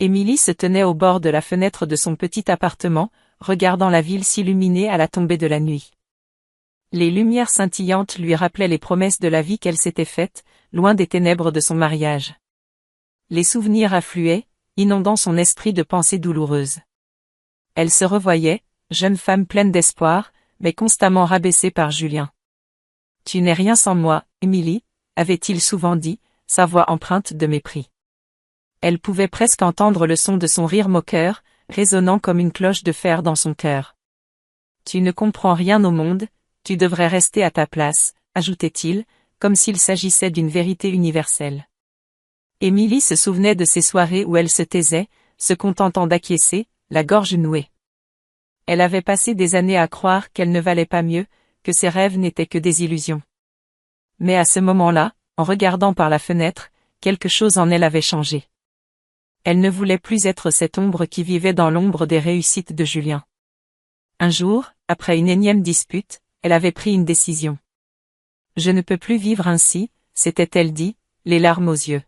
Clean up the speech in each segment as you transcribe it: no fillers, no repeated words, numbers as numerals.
Émilie se tenait au bord de la fenêtre de son petit appartement, regardant la ville s'illuminer à la tombée de la nuit. Les lumières scintillantes lui rappelaient les promesses de la vie qu'elle s'était faite, loin des ténèbres de son mariage. Les souvenirs affluaient, inondant son esprit de pensées douloureuses. Elle se revoyait, jeune femme pleine d'espoir, mais constamment rabaissée par Julien. « Tu n'es rien sans moi, Émilie », avait-il souvent dit, sa voix empreinte de mépris. Elle pouvait presque entendre le son de son rire moqueur, résonnant comme une cloche de fer dans son cœur. « Tu ne comprends rien au monde, tu devrais rester à ta place », ajoutait-il, comme s'il s'agissait d'une vérité universelle. Émilie se souvenait de ces soirées où elle se taisait, se contentant d'acquiescer, la gorge nouée. Elle avait passé des années à croire qu'elle ne valait pas mieux, que ses rêves n'étaient que des illusions. Mais à ce moment-là, en regardant par la fenêtre, quelque chose en elle avait changé. Elle ne voulait plus être cette ombre qui vivait dans l'ombre des réussites de Julien. Un jour, après une énième dispute, elle avait pris une décision. « Je ne peux plus vivre ainsi », s'était-elle dit, les larmes aux yeux.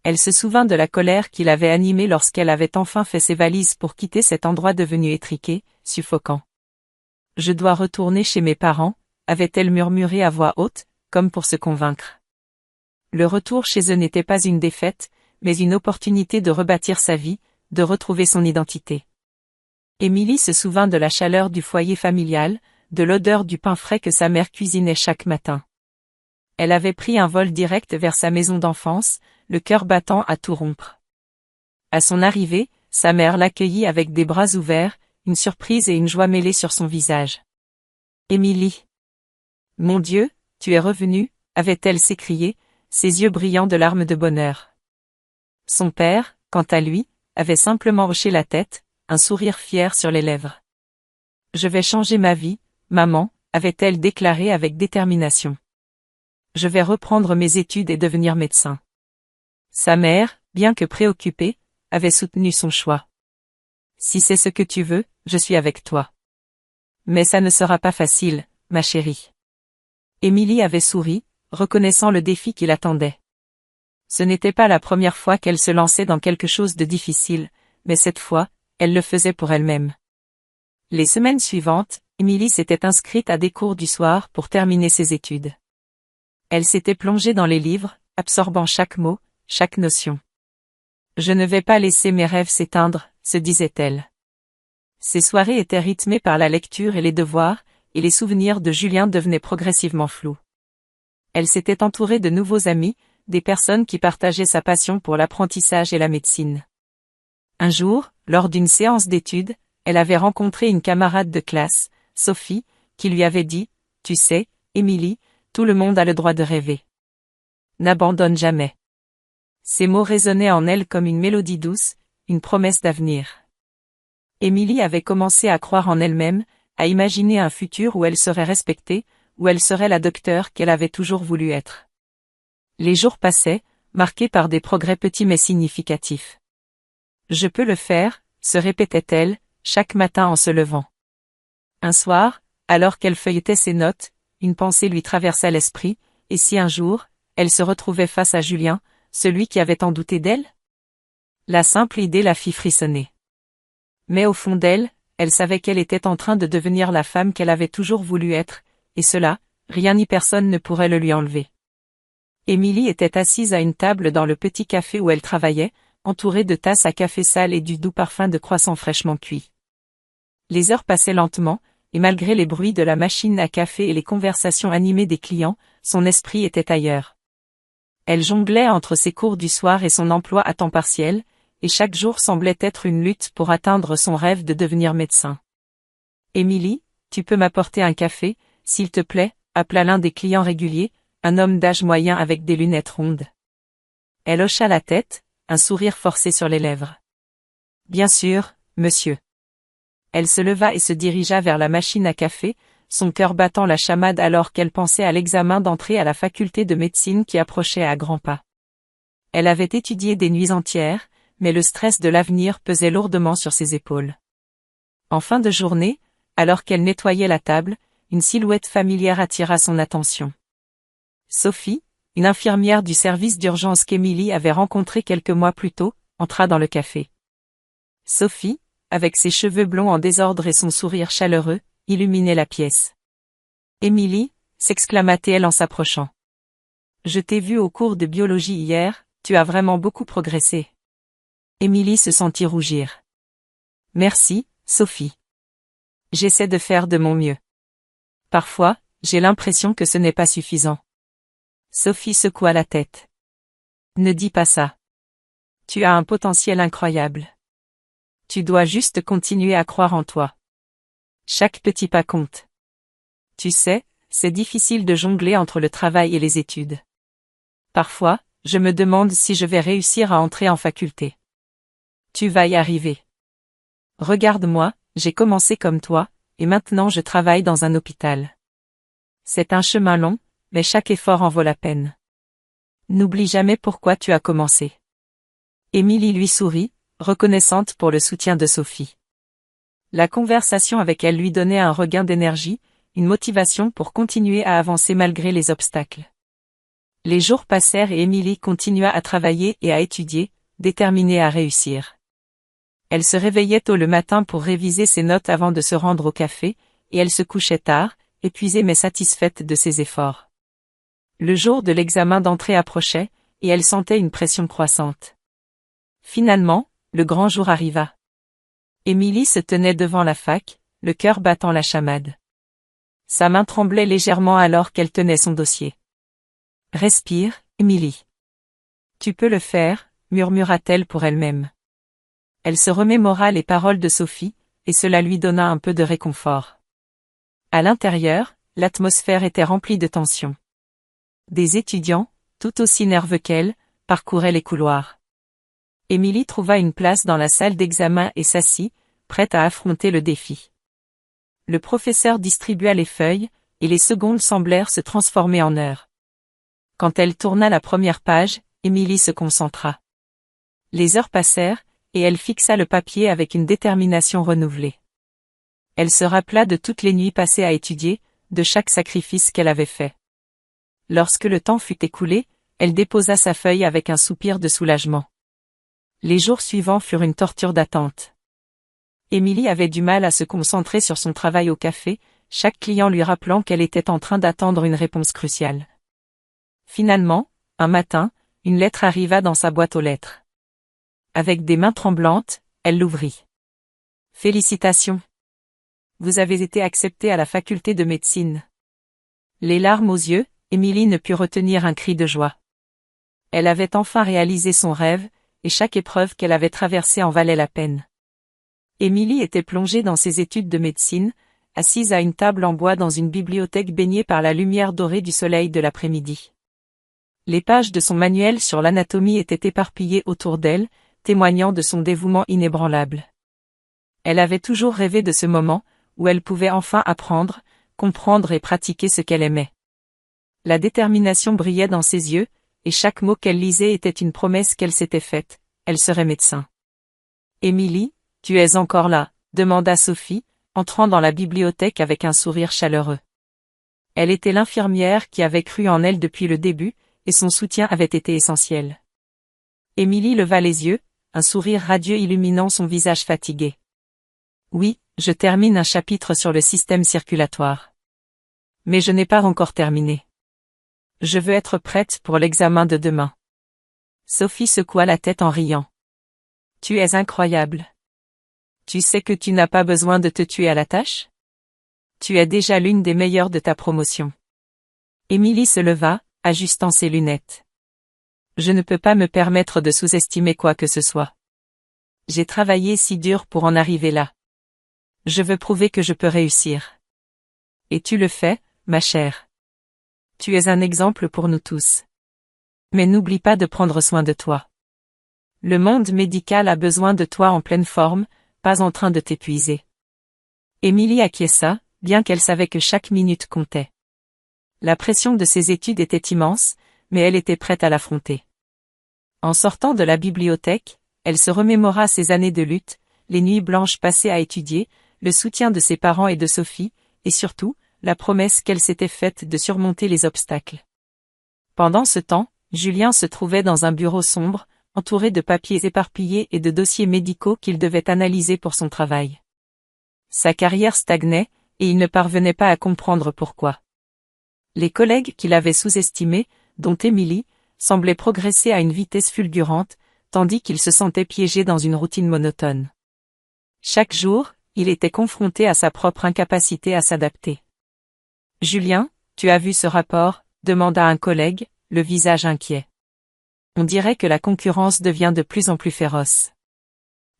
Elle se souvint de la colère qui l'avait animée lorsqu'elle avait enfin fait ses valises pour quitter cet endroit devenu étriqué, suffocant. « Je dois retourner chez mes parents », avait-elle murmuré à voix haute, comme pour se convaincre. Le retour chez eux n'était pas une défaite, mais une opportunité de rebâtir sa vie, de retrouver son identité. Émilie se souvint de la chaleur du foyer familial, de l'odeur du pain frais que sa mère cuisinait chaque matin. Elle avait pris un vol direct vers sa maison d'enfance, le cœur battant à tout rompre. À son arrivée, sa mère l'accueillit avec des bras ouverts, une surprise et une joie mêlées sur son visage. « Émilie ! Mon Dieu, tu es revenue !» avait-elle s'écrié, ses yeux brillants de larmes de bonheur. Son père, quant à lui, avait simplement hoché la tête, un sourire fier sur les lèvres. « Je vais changer ma vie, maman », avait-elle déclaré avec détermination. « Je vais reprendre mes études et devenir médecin. » Sa mère, bien que préoccupée, avait soutenu son choix. « Si c'est ce que tu veux, je suis avec toi. Mais ça ne sera pas facile, ma chérie. » Émilie avait souri, reconnaissant le défi qui l'attendait. Ce n'était pas la première fois qu'elle se lançait dans quelque chose de difficile, mais cette fois, elle le faisait pour elle-même. Les semaines suivantes, Émilie s'était inscrite à des cours du soir pour terminer ses études. Elle s'était plongée dans les livres, absorbant chaque mot, chaque notion. « Je ne vais pas laisser mes rêves s'éteindre », se disait-elle. Ses soirées étaient rythmées par la lecture et les devoirs, et les souvenirs de Julien devenaient progressivement flous. Elle s'était entourée de nouveaux amis, des personnes qui partageaient sa passion pour l'apprentissage et la médecine. Un jour, lors d'une séance d'études, elle avait rencontré une camarade de classe, Sophie, qui lui avait dit « Tu sais, Émilie, tout le monde a le droit de rêver. N'abandonne jamais. » Ces mots résonnaient en elle comme une mélodie douce, une promesse d'avenir. Émilie avait commencé à croire en elle-même, à imaginer un futur où elle serait respectée, où elle serait la docteure qu'elle avait toujours voulu être. Les jours passaient, marqués par des progrès petits mais significatifs. « Je peux le faire », se répétait-elle, chaque matin en se levant. Un soir, alors qu'elle feuilletait ses notes, une pensée lui traversa l'esprit, et si un jour, elle se retrouvait face à Julien, celui qui avait tant douté d'elle? La simple idée la fit frissonner. Mais au fond d'elle, elle savait qu'elle était en train de devenir la femme qu'elle avait toujours voulu être, et cela, rien ni personne ne pourrait le lui enlever. Émilie était assise à une table dans le petit café où elle travaillait, entourée de tasses à café sale et du doux parfum de croissants fraîchement cuits. Les heures passaient lentement, et malgré les bruits de la machine à café et les conversations animées des clients, son esprit était ailleurs. Elle jonglait entre ses cours du soir et son emploi à temps partiel, et chaque jour semblait être une lutte pour atteindre son rêve de devenir médecin. « Émilie, tu peux m'apporter un café, s'il te plaît ?» appela l'un des clients réguliers, un homme d'âge moyen avec des lunettes rondes. Elle hocha la tête, un sourire forcé sur les lèvres. « Bien sûr, monsieur. » Elle se leva et se dirigea vers la machine à café, son cœur battant la chamade alors qu'elle pensait à l'examen d'entrée à la faculté de médecine qui approchait à grands pas. Elle avait étudié des nuits entières, mais le stress de l'avenir pesait lourdement sur ses épaules. En fin de journée, alors qu'elle nettoyait la table, une silhouette familière attira son attention. Sophie, une infirmière du service d'urgence qu'Émilie avait rencontrée quelques mois plus tôt, entra dans le café. Sophie, avec ses cheveux blonds en désordre et son sourire chaleureux, illuminait la pièce. « Émilie » s'exclama-t-elle en s'approchant. « Je t'ai vue au cours de biologie hier, tu as vraiment beaucoup progressé. » Émilie se sentit rougir. « Merci, Sophie. J'essaie de faire de mon mieux. Parfois, j'ai l'impression que ce n'est pas suffisant. » Sophie secoua la tête. « Ne dis pas ça. Tu as un potentiel incroyable. Tu dois juste continuer à croire en toi. Chaque petit pas compte. Tu sais, c'est difficile de jongler entre le travail et les études. Parfois, je me demande si je vais réussir à entrer en faculté. Tu vas y arriver. Regarde-moi, j'ai commencé comme toi, et maintenant je travaille dans un hôpital. C'est un chemin long, mais chaque effort en vaut la peine. N'oublie jamais pourquoi tu as commencé. » Émilie lui sourit, reconnaissante pour le soutien de Sophie. La conversation avec elle lui donnait un regain d'énergie, une motivation pour continuer à avancer malgré les obstacles. Les jours passèrent et Émilie continua à travailler et à étudier, déterminée à réussir. Elle se réveillait tôt le matin pour réviser ses notes avant de se rendre au café, et elle se couchait tard, épuisée mais satisfaite de ses efforts. Le jour de l'examen d'entrée approchait, et elle sentait une pression croissante. Finalement, le grand jour arriva. Émilie se tenait devant la fac, le cœur battant la chamade. Sa main tremblait légèrement alors qu'elle tenait son dossier. « Respire, Émilie. Tu peux le faire, » murmura-t-elle pour elle-même. Elle se remémora les paroles de Sophie, et cela lui donna un peu de réconfort. À l'intérieur, l'atmosphère était remplie de tension. Des étudiants, tout aussi nerveux qu'elle, parcouraient les couloirs. Émilie trouva une place dans la salle d'examen et s'assit, prête à affronter le défi. Le professeur distribua les feuilles, et les secondes semblèrent se transformer en heures. Quand elle tourna la première page, Émilie se concentra. Les heures passèrent, et elle fixa le papier avec une détermination renouvelée. Elle se rappela de toutes les nuits passées à étudier, de chaque sacrifice qu'elle avait fait. Lorsque le temps fut écoulé, elle déposa sa feuille avec un soupir de soulagement. Les jours suivants furent une torture d'attente. Émilie avait du mal à se concentrer sur son travail au café, chaque client lui rappelant qu'elle était en train d'attendre une réponse cruciale. Finalement, un matin, une lettre arriva dans sa boîte aux lettres. Avec des mains tremblantes, elle l'ouvrit. « Félicitations. Vous avez été acceptée à la faculté de médecine. » Les larmes aux yeux, Émilie ne put retenir un cri de joie. Elle avait enfin réalisé son rêve, et chaque épreuve qu'elle avait traversée en valait la peine. Émilie était plongée dans ses études de médecine, assise à une table en bois dans une bibliothèque baignée par la lumière dorée du soleil de l'après-midi. Les pages de son manuel sur l'anatomie étaient éparpillées autour d'elle, témoignant de son dévouement inébranlable. Elle avait toujours rêvé de ce moment, où elle pouvait enfin apprendre, comprendre et pratiquer ce qu'elle aimait. La détermination brillait dans ses yeux, et chaque mot qu'elle lisait était une promesse qu'elle s'était faite, elle serait médecin. « Émilie, tu es encore là ?» demanda Sophie, entrant dans la bibliothèque avec un sourire chaleureux. Elle était l'infirmière qui avait cru en elle depuis le début, et son soutien avait été essentiel. Émilie leva les yeux, un sourire radieux illuminant son visage fatigué. « Oui, je termine un chapitre sur le système circulatoire. Mais je n'ai pas encore terminé. Je veux être prête pour l'examen de demain. » Sophie secoua la tête en riant. « Tu es incroyable. Tu sais que tu n'as pas besoin de te tuer à la tâche? Tu es déjà l'une des meilleures de ta promotion. » Émilie se leva, ajustant ses lunettes. « Je ne peux pas me permettre de sous-estimer quoi que ce soit. J'ai travaillé si dur pour en arriver là. Je veux prouver que je peux réussir. Et tu le fais, ma chère. Tu es un exemple pour nous tous. Mais n'oublie pas de prendre soin de toi. Le monde médical a besoin de toi en pleine forme, pas en train de t'épuiser. » Émilie acquiesça, bien qu'elle savait que chaque minute comptait. La pression de ses études était immense, mais elle était prête à l'affronter. En sortant de la bibliothèque, elle se remémora ses années de lutte, les nuits blanches passées à étudier, le soutien de ses parents et de Sophie, et surtout, la promesse qu'elle s'était faite de surmonter les obstacles. Pendant ce temps, Julien se trouvait dans un bureau sombre, entouré de papiers éparpillés et de dossiers médicaux qu'il devait analyser pour son travail. Sa carrière stagnait, et il ne parvenait pas à comprendre pourquoi. Les collègues qu'il avait sous-estimés, dont Émilie, semblaient progresser à une vitesse fulgurante, tandis qu'il se sentait piégé dans une routine monotone. Chaque jour, il était confronté à sa propre incapacité à s'adapter. « Julien, tu as vu ce rapport ?» demanda un collègue, le visage inquiet. « On dirait que la concurrence devient de plus en plus féroce. »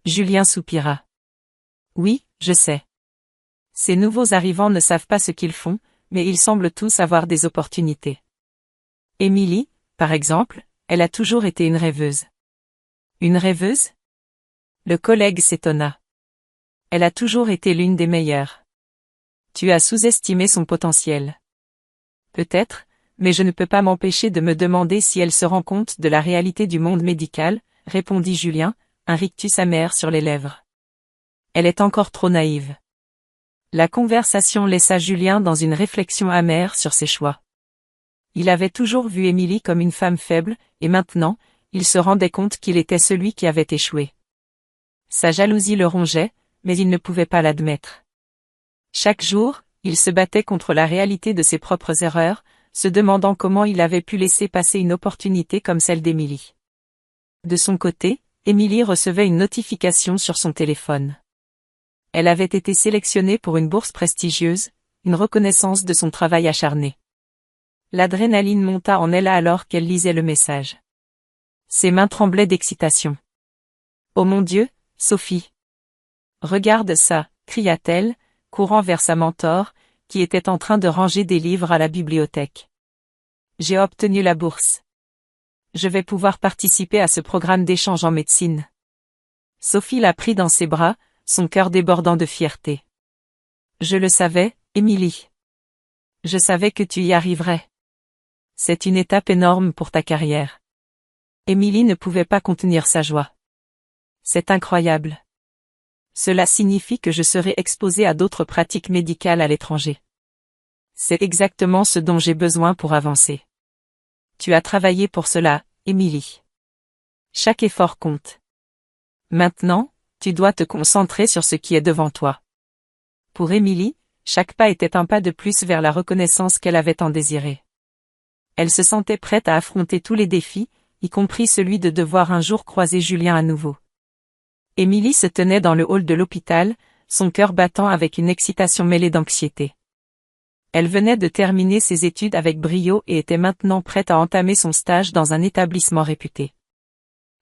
Julien soupira. « Oui, je sais. Ces nouveaux arrivants ne savent pas ce qu'ils font, mais ils semblent tous avoir des opportunités. Émilie, par exemple, elle a toujours été une rêveuse. » Une rêveuse ? Le collègue s'étonna. Elle a toujours été l'une des meilleures. Tu as sous-estimé son potentiel. Peut-être, mais je ne peux pas m'empêcher de me demander si elle se rend compte de la réalité du monde médical, répondit Julien, un rictus amer sur les lèvres. Elle est encore trop naïve. La conversation laissa Julien dans une réflexion amère sur ses choix. Il avait toujours vu Émilie comme une femme faible, et maintenant, il se rendait compte qu'il était celui qui avait échoué. Sa jalousie le rongeait, mais il ne pouvait pas l'admettre. Chaque jour, il se battait contre la réalité de ses propres erreurs, se demandant comment il avait pu laisser passer une opportunité comme celle d'Émilie. De son côté, Émilie recevait une notification sur son téléphone. Elle avait été sélectionnée pour une bourse prestigieuse, une reconnaissance de son travail acharné. L'adrénaline monta en elle alors qu'elle lisait le message. Ses mains tremblaient d'excitation. « Oh mon Dieu, Sophie ! Regarde ça !» cria-t-elle, courant vers sa mentor, qui était en train de ranger des livres à la bibliothèque. « J'ai obtenu la bourse. Je vais pouvoir participer à ce programme d'échange en médecine. » Sophie la prit dans ses bras, son cœur débordant de fierté. « Je le savais, Émilie. Je savais que tu y arriverais. C'est une étape énorme pour ta carrière. » Émilie ne pouvait pas contenir sa joie. « C'est incroyable. Cela signifie que je serai exposée à d'autres pratiques médicales à l'étranger. C'est exactement ce dont j'ai besoin pour avancer. Tu as travaillé pour cela, Émilie. Chaque effort compte. Maintenant, tu dois te concentrer sur ce qui est devant toi. » Pour Émilie, chaque pas était un pas de plus vers la reconnaissance qu'elle avait tant désirée. Elle se sentait prête à affronter tous les défis, y compris celui de devoir un jour croiser Julien à nouveau. Émilie se tenait dans le hall de l'hôpital, son cœur battant avec une excitation mêlée d'anxiété. Elle venait de terminer ses études avec brio et était maintenant prête à entamer son stage dans un établissement réputé.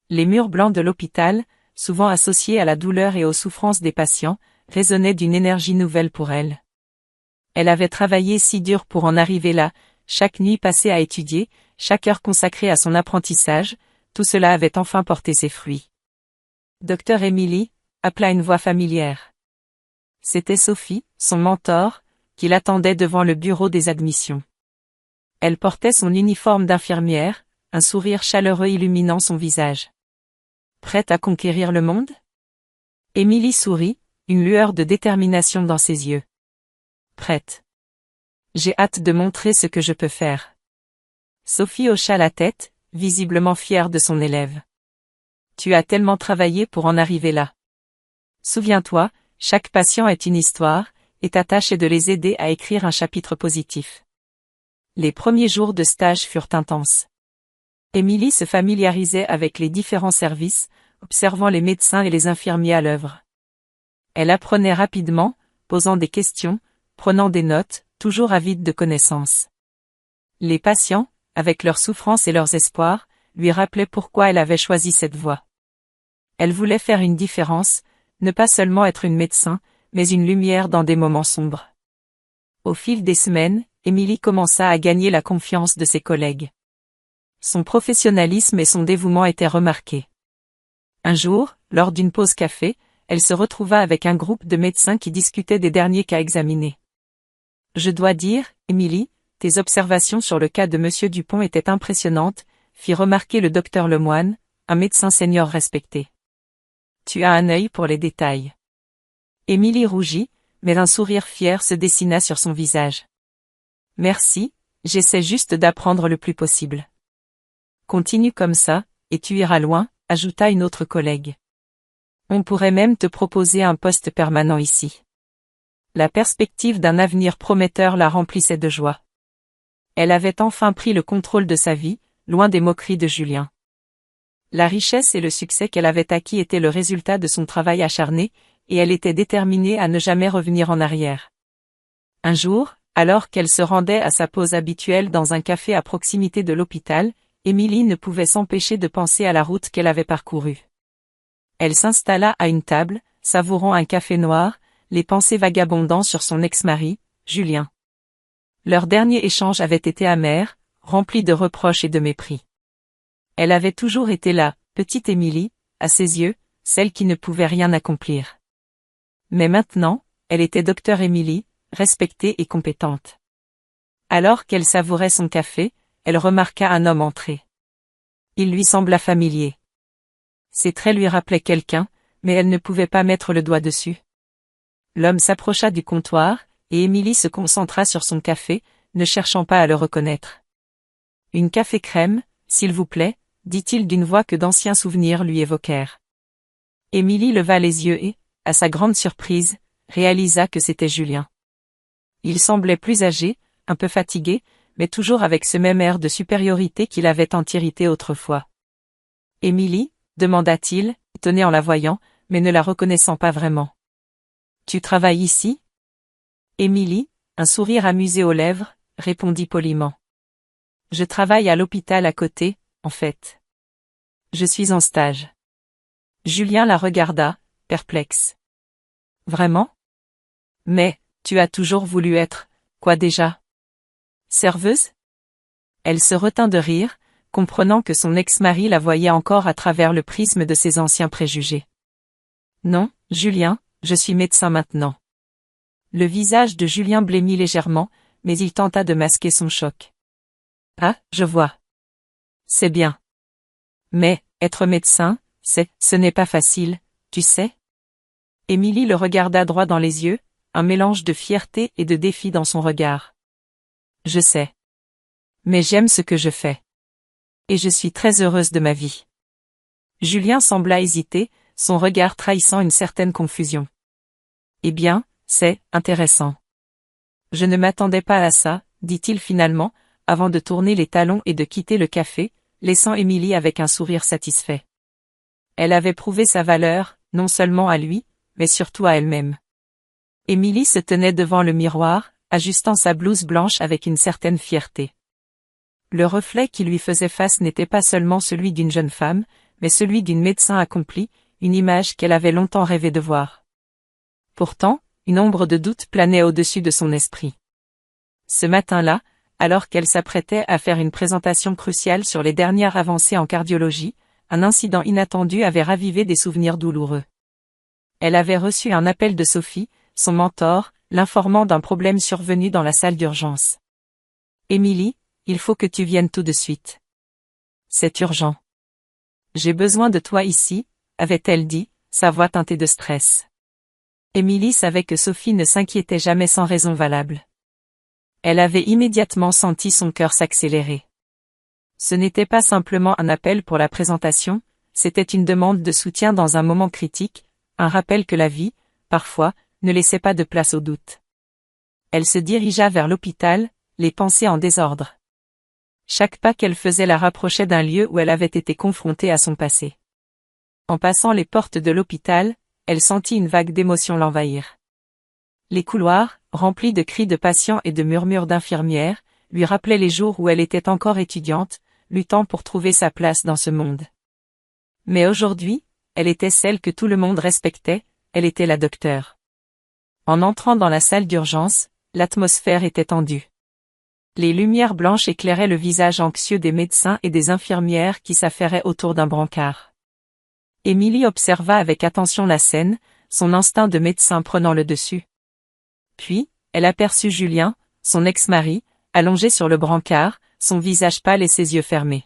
Les murs blancs de l'hôpital, souvent associés à la douleur et aux souffrances des patients, résonnaient d'une énergie nouvelle pour elle. Elle avait travaillé si dur pour en arriver là, chaque nuit passée à étudier, chaque heure consacrée à son apprentissage, tout cela avait enfin porté ses fruits. « Docteur Émilie » appela une voix familière. C'était Sophie, son mentor, qui l'attendait devant le bureau des admissions. Elle portait son uniforme d'infirmière, un sourire chaleureux illuminant son visage. Prête à conquérir le monde ? Émilie sourit, une lueur de détermination dans ses yeux. Prête. J'ai hâte de montrer ce que je peux faire. Sophie hocha la tête, visiblement fière de son élève. Tu as tellement travaillé pour en arriver là. Souviens-toi, chaque patient est une histoire, et ta tâche est de les aider à écrire un chapitre positif. Les premiers jours de stage furent intenses. Émilie se familiarisait avec les différents services, observant les médecins et les infirmiers à l'œuvre. Elle apprenait rapidement, posant des questions, prenant des notes, toujours avide de connaissances. Les patients, avec leurs souffrances et leurs espoirs, lui rappelaient pourquoi elle avait choisi cette voie. Elle voulait faire une différence, ne pas seulement être une médecin, mais une lumière dans des moments sombres. Au fil des semaines, Émilie commença à gagner la confiance de ses collègues. Son professionnalisme et son dévouement étaient remarqués. Un jour, lors d'une pause café, elle se retrouva avec un groupe de médecins qui discutaient des derniers cas examinés. « Je dois dire, Émilie, tes observations sur le cas de Monsieur Dupont étaient impressionnantes », fit remarquer le docteur Lemoine, un médecin senior respecté. « Tu as un œil pour les détails. » Émilie rougit, mais un sourire fier se dessina sur son visage. « Merci, j'essaie juste d'apprendre le plus possible. » Continue comme ça, et tu iras loin, ajouta une autre collègue. On pourrait même te proposer un poste permanent ici. La perspective d'un avenir prometteur la remplissait de joie. Elle avait enfin pris le contrôle de sa vie, loin des moqueries de Julien. La richesse et le succès qu'elle avait acquis étaient le résultat de son travail acharné, et elle était déterminée à ne jamais revenir en arrière. Un jour, alors qu'elle se rendait à sa pause habituelle dans un café à proximité de l'hôpital, Émilie ne pouvait s'empêcher de penser à la route qu'elle avait parcourue. Elle s'installa à une table, savourant un café noir, les pensées vagabondant sur son ex-mari, Julien. Leur dernier échange avait été amer, rempli de reproches et de mépris. Elle avait toujours été là, petite Émilie, à ses yeux, celle qui ne pouvait rien accomplir. Mais maintenant, elle était docteur Émilie, respectée et compétente. Alors qu'elle savourait son café, elle remarqua un homme entrer. Il lui sembla familier. Ses traits lui rappelaient quelqu'un, mais elle ne pouvait pas mettre le doigt dessus. L'homme s'approcha du comptoir, et Émilie se concentra sur son café, ne cherchant pas à le reconnaître. « Une café crème, s'il vous plaît », dit-il d'une voix que d'anciens souvenirs lui évoquèrent. Émilie leva les yeux et, à sa grande surprise, réalisa que c'était Julien. Il semblait plus âgé, un peu fatigué, mais toujours avec ce même air de supériorité qu'il avait tant irrité autrefois. « Émilie » demanda-t-il, étonné en la voyant, mais ne la reconnaissant pas vraiment. « Tu travailles ici » Émilie, un sourire amusé aux lèvres, répondit poliment. « Je travaille à l'hôpital à côté, en fait. Je suis en stage. » Julien la regarda, perplexe. « Vraiment ? Mais, tu as toujours voulu être, quoi déjà ? Serveuse ? » Elle se retint de rire, comprenant que son ex-mari la voyait encore à travers le prisme de ses anciens préjugés. « Non, Julien, je suis médecin maintenant. » Le visage de Julien blêmit légèrement, mais il tenta de masquer son choc. « Ah, je vois. C'est bien. Mais, être médecin, ce n'est pas facile, tu sais. » Émilie le regarda droit dans les yeux, un mélange de fierté et de défi dans son regard. « Je sais. Mais j'aime ce que je fais. Et je suis très heureuse de ma vie. » Julien sembla hésiter, son regard trahissant une certaine confusion. « Eh bien, c'est intéressant. Je ne m'attendais pas à ça, dit-il finalement, avant de tourner les talons et de quitter le café, laissant Émilie avec un sourire satisfait. Elle avait prouvé sa valeur, non seulement à lui, mais surtout à elle-même. Émilie se tenait devant le miroir, ajustant sa blouse blanche avec une certaine fierté. Le reflet qui lui faisait face n'était pas seulement celui d'une jeune femme, mais celui d'une médecin accomplie, une image qu'elle avait longtemps rêvé de voir. Pourtant, une ombre de doute planait au-dessus de son esprit. Ce matin-là, alors qu'elle s'apprêtait à faire une présentation cruciale sur les dernières avancées en cardiologie, un incident inattendu avait ravivé des souvenirs douloureux. Elle avait reçu un appel de Sophie, son mentor, l'informant d'un problème survenu dans la salle d'urgence. « Émilie, il faut que tu viennes tout de suite. C'est urgent. J'ai besoin de toi ici, » avait-elle dit, sa voix teintée de stress. Émilie savait que Sophie ne s'inquiétait jamais sans raison valable. Elle avait immédiatement senti son cœur s'accélérer. Ce n'était pas simplement un appel pour la présentation, c'était une demande de soutien dans un moment critique, un rappel que la vie, parfois, ne laissait pas de place au doute. Elle se dirigea vers l'hôpital, les pensées en désordre. Chaque pas qu'elle faisait la rapprochait d'un lieu où elle avait été confrontée à son passé. En passant les portes de l'hôpital, elle sentit une vague d'émotion l'envahir. Les couloirs, remplis de cris de patients et de murmures d'infirmières, lui rappelaient les jours où elle était encore étudiante, luttant pour trouver sa place dans ce monde. Mais aujourd'hui, elle était celle que tout le monde respectait, elle était la docteure. En entrant dans la salle d'urgence, l'atmosphère était tendue. Les lumières blanches éclairaient le visage anxieux des médecins et des infirmières qui s'affairaient autour d'un brancard. Émilie observa avec attention la scène, son instinct de médecin prenant le dessus. Puis, elle aperçut Julien, son ex-mari, allongé sur le brancard, son visage pâle et ses yeux fermés.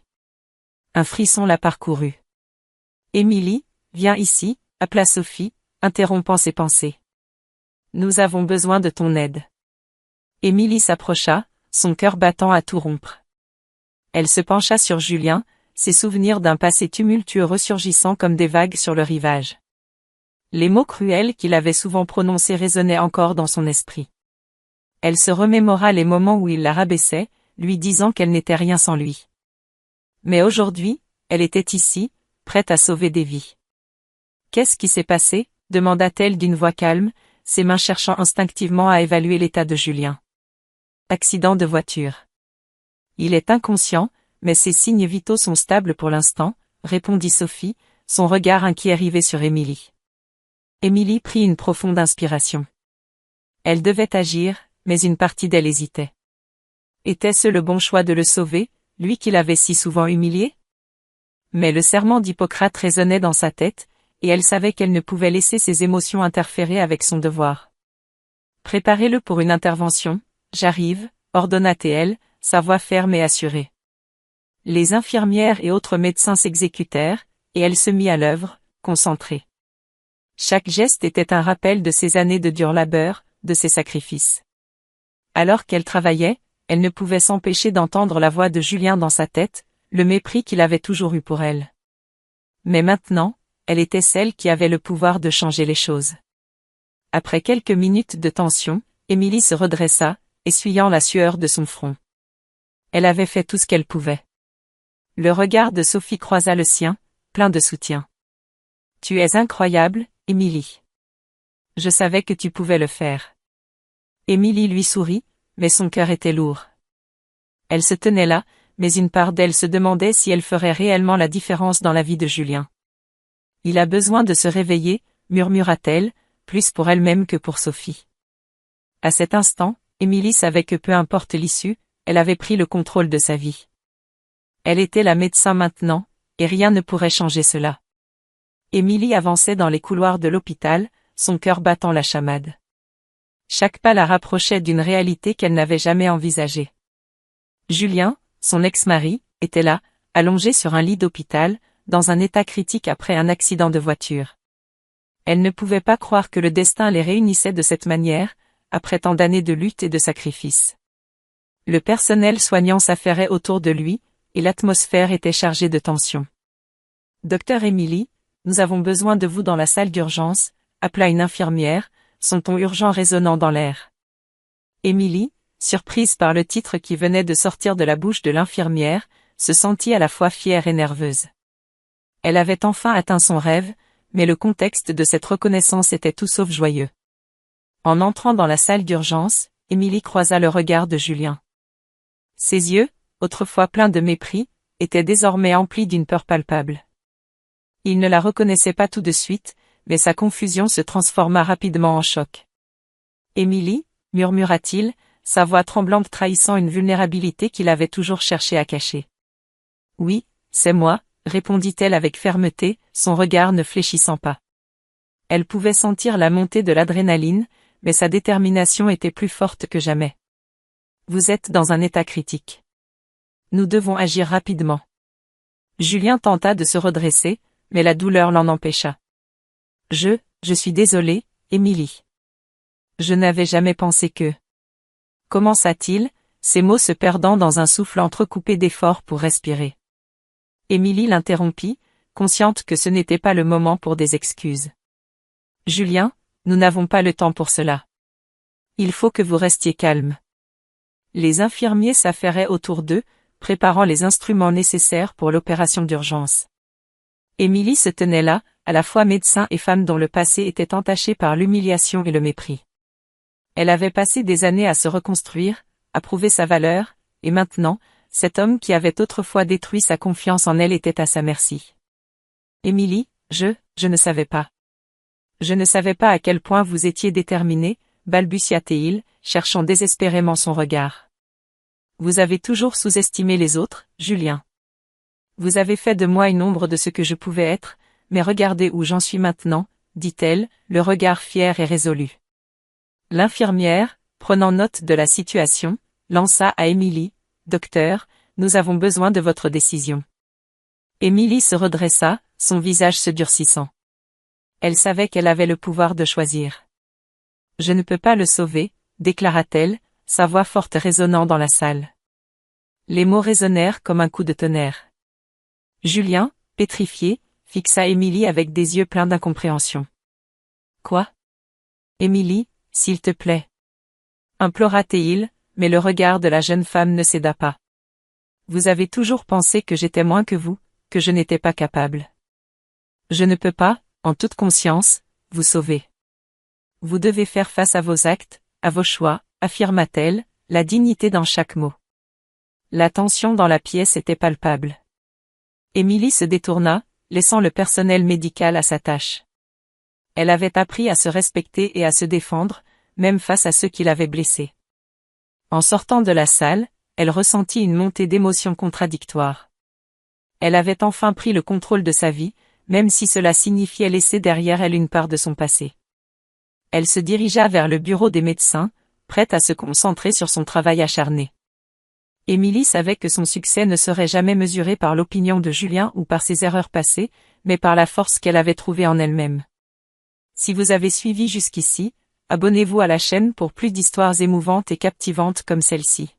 Un frisson la parcourut. « Émilie, viens ici », appela Sophie, interrompant ses pensées. « Nous avons besoin de ton aide. » Émilie s'approcha, son cœur battant à tout rompre. Elle se pencha sur Julien, ses souvenirs d'un passé tumultueux ressurgissant comme des vagues sur le rivage. Les mots cruels qu'il avait souvent prononcés résonnaient encore dans son esprit. Elle se remémora les moments où il la rabaissait, lui disant qu'elle n'était rien sans lui. Mais aujourd'hui, elle était ici, prête à sauver des vies. « Qu'est-ce qui s'est passé ?» demanda-t-elle d'une voix calme, ses mains cherchant instinctivement à évaluer l'état de Julien. « Accident de voiture. »« Il est inconscient, mais ses signes vitaux sont stables pour l'instant, » répondit Sophie, son regard inquiet rivé sur Émilie. Émilie prit une profonde inspiration. Elle devait agir, mais une partie d'elle hésitait. Était-ce le bon choix de le sauver, lui qui l'avait si souvent humilié? Mais le serment d'Hippocrate résonnait dans sa tête, et elle savait qu'elle ne pouvait laisser ses émotions interférer avec son devoir. « Préparez-le pour une intervention, j'arrive, » ordonna-t-elle, sa voix ferme et assurée. Les infirmières et autres médecins s'exécutèrent, et elle se mit à l'œuvre, concentrée. Chaque geste était un rappel de ses années de dur labeur, de ses sacrifices. Alors qu'elle travaillait, elle ne pouvait s'empêcher d'entendre la voix de Julien dans sa tête, le mépris qu'il avait toujours eu pour elle. Mais maintenant, elle était celle qui avait le pouvoir de changer les choses. Après quelques minutes de tension, Émilie se redressa, essuyant la sueur de son front. Elle avait fait tout ce qu'elle pouvait. Le regard de Sophie croisa le sien, plein de soutien. « Tu es incroyable, Émilie. Je savais que tu pouvais le faire. » Émilie lui sourit, mais son cœur était lourd. Elle se tenait là, mais une part d'elle se demandait si elle ferait réellement la différence dans la vie de Julien. « Il a besoin de se réveiller, » murmura-t-elle, plus pour elle-même que pour Sophie. À cet instant, Émilie savait que peu importe l'issue, elle avait pris le contrôle de sa vie. Elle était la médecin maintenant, et rien ne pourrait changer cela. Émilie avançait dans les couloirs de l'hôpital, son cœur battant la chamade. Chaque pas la rapprochait d'une réalité qu'elle n'avait jamais envisagée. Julien, son ex-mari, était là, allongé sur un lit d'hôpital, dans un état critique après un accident de voiture. Elle ne pouvait pas croire que le destin les réunissait de cette manière, après tant d'années de lutte et de sacrifice. Le personnel soignant s'affairait autour de lui, et l'atmosphère était chargée de tension. « Docteur Émilie, nous avons besoin de vous dans la salle d'urgence », appela une infirmière, son ton urgent résonnant dans l'air. Émilie, surprise par le titre qui venait de sortir de la bouche de l'infirmière, se sentit à la fois fière et nerveuse. Elle avait enfin atteint son rêve, mais le contexte de cette reconnaissance était tout sauf joyeux. En entrant dans la salle d'urgence, Émilie croisa le regard de Julien. Ses yeux, autrefois pleins de mépris, étaient désormais emplis d'une peur palpable. Il ne la reconnaissait pas tout de suite, mais sa confusion se transforma rapidement en choc. « Émilie » murmura-t-il, sa voix tremblante trahissant une vulnérabilité qu'il avait toujours cherché à cacher. « Oui, c'est moi », répondit-elle avec fermeté, son regard ne fléchissant pas. Elle pouvait sentir la montée de l'adrénaline, mais sa détermination était plus forte que jamais. « Vous êtes dans un état critique. Nous devons agir rapidement. » Julien tenta de se redresser, mais la douleur l'en empêcha. « Je suis désolé, Émilie. Je n'avais jamais pensé que... » commença-t-il, ses mots se perdant dans un souffle entrecoupé d'efforts pour respirer. Émilie l'interrompit, consciente que ce n'était pas le moment pour des excuses. « Julien, nous n'avons pas le temps pour cela. Il faut que vous restiez calme. » Les infirmiers s'affairaient autour d'eux, préparant les instruments nécessaires pour l'opération d'urgence. Émilie se tenait là, à la fois médecin et femme dont le passé était entaché par l'humiliation et le mépris. Elle avait passé des années à se reconstruire, à prouver sa valeur, et maintenant, cet homme qui avait autrefois détruit sa confiance en elle était à sa merci. « Émilie, je ne savais pas. Je ne savais pas à quel point vous étiez déterminée, » balbutia-t-il, cherchant désespérément son regard. « Vous avez toujours sous-estimé les autres, Julien. Vous avez fait de moi une ombre de ce que je pouvais être, mais regardez où j'en suis maintenant, » dit-elle, le regard fier et résolu. L'infirmière, prenant note de la situation, lança à Émilie, « Docteur, nous avons besoin de votre décision. » Émilie se redressa, son visage se durcissant. Elle savait qu'elle avait le pouvoir de choisir. « Je ne peux pas le sauver, » déclara-t-elle, sa voix forte résonnant dans la salle. Les mots résonnèrent comme un coup de tonnerre. Julien, pétrifié, fixa Émilie avec des yeux pleins d'incompréhension. Quoi? Émilie, s'il te plaît. Implora Théil, mais le regard de la jeune femme ne céda pas. Vous avez toujours pensé que j'étais moins que vous, que je n'étais pas capable. Je ne peux pas, en toute conscience, vous sauver. Vous devez faire face à vos actes, à vos choix, affirma-t-elle, la dignité dans chaque mot. La tension dans la pièce était palpable. Émilie se détourna, laissant le personnel médical à sa tâche. Elle avait appris à se respecter et à se défendre, même face à ceux qui l'avaient blessée. En sortant de la salle, elle ressentit une montée d'émotions contradictoires. Elle avait enfin pris le contrôle de sa vie, même si cela signifiait laisser derrière elle une part de son passé. Elle se dirigea vers le bureau des médecins, prête à se concentrer sur son travail acharné. Émilie savait que son succès ne serait jamais mesuré par l'opinion de Julien ou par ses erreurs passées, mais par la force qu'elle avait trouvée en elle-même. Si vous avez suivi jusqu'ici, abonnez-vous à la chaîne pour plus d'histoires émouvantes et captivantes comme celle-ci.